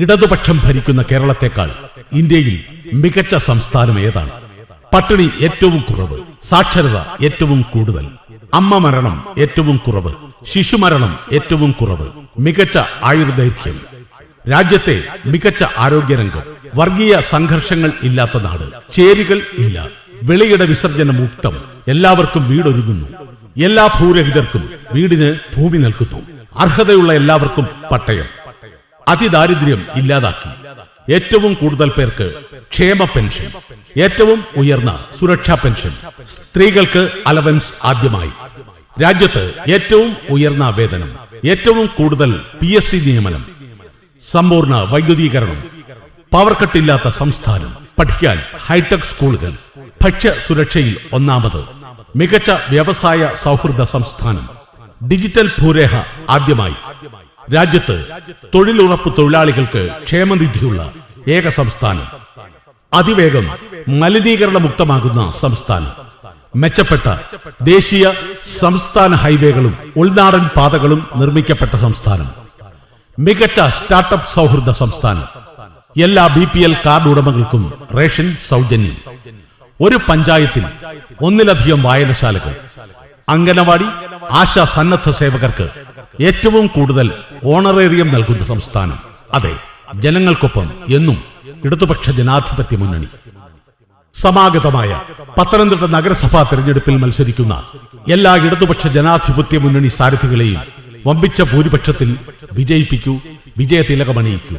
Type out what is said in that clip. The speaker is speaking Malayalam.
ഇടതുപക്ഷം ഭരിക്കുന്ന കേരളത്തെക്കാൾ ഇന്ത്യയിൽ മികച്ച സംസ്ഥാനം ഏതാണ്? പട്ടിണി ഏറ്റവും കുറവ്, സാക്ഷരത ഏറ്റവും കൂടുതൽ, അമ്മ മരണം ഏറ്റവും കുറവ്, ശിശുമരണം ഏറ്റവും കുറവ്, മികച്ച ആയുർദൈർഘ്യം, രാജ്യത്തെ മികച്ച ആരോഗ്യരംഗം, വർഗീയ സംഘർഷങ്ങൾ ഇല്ലാത്ത നാട്, ചേരികൾ ഇല്ല, വെളിയിട വിസർജന മുക്തം, എല്ലാവർക്കും വീടൊരുങ്ങുന്നു, എല്ലാ ഭൂരഹിതർക്കും വീടിന് ഭൂമി നൽകുന്നു, അർഹതയുള്ള എല്ലാവർക്കും പട്ടയം, അതിദാരിദ്ര്യം ഇല്ലാതാക്കി, ഏറ്റവും കൂടുതൽ പേർക്ക് ക്ഷേമ പെൻഷൻ, ഏറ്റവും ഉയർന്ന സുരക്ഷാ പെൻഷൻ, സ്ത്രീകൾക്ക് അലവൻസ് ആദ്യമായി, രാജ്യത്ത് ഏറ്റവും ഉയർന്ന വേതനം, ഏറ്റവും കൂടുതൽ PSC നിയമനം, സമ്പൂർണ്ണ വൈദ്യുതീകരണം, പവർ കട്ടില്ലാത്ത സംസ്ഥാനം, പഠിക്കാൻ ഹൈടെക് സ്കൂളുകൾ, ഭക്ഷ്യ സുരക്ഷയിൽ ഒന്നാമത്, മികച്ച വ്യവസായ സൗഹൃദ സംസ്ഥാനം, ഡിജിറ്റൽ ഭൂരേഖ ആദ്യമായി, രാജ്യത്ത് തൊഴിലുറപ്പ് തൊഴിലാളികൾക്ക് ക്ഷേമനിധിയുള്ള ഏക സംസ്ഥാനം, അതിവേഗം മലിനീകരണ മുക്തമാകുന്ന സംസ്ഥാനം, മെച്ചപ്പെട്ട ദേശീയ സംസ്ഥാന ഹൈവേകളും ഉൾനാടൻ പാതകളും നിർമ്മിക്കപ്പെട്ട സംസ്ഥാനം, മികച്ച സ്റ്റാർട്ടപ്പ് സൗഹൃദ സംസ്ഥാനം, എല്ലാ BPL കാർഡ് ഉടമകൾക്കും റേഷൻ സൗജന്യം, ഒരു പഞ്ചായത്തിൽ ഒന്നിലധികം വായനശാലകൾ, അംഗനവാടി ആശാ സന്നദ്ധ സേവകർക്ക് ഏറ്റവും കൂടുതൽ ഓണറേറിയം നൽകുന്ന സംസ്ഥാനം. അതെ, ജനങ്ങൾക്കൊപ്പം എന്നും ഇടതുപക്ഷ ജനാധിപത്യ മുന്നണി. സമാഗതമായ പത്തനംതിട്ട നഗരസഭാ തെരഞ്ഞെടുപ്പിൽ മത്സരിക്കുന്ന എല്ലാ ഇടതുപക്ഷ ജനാധിപത്യ മുന്നണി സാരഥികളെയും വമ്പിച്ച ഭൂരിപക്ഷത്തിൽ വിജയിപ്പിക്കൂ, വിജയതിലകമണിയിക്കൂ.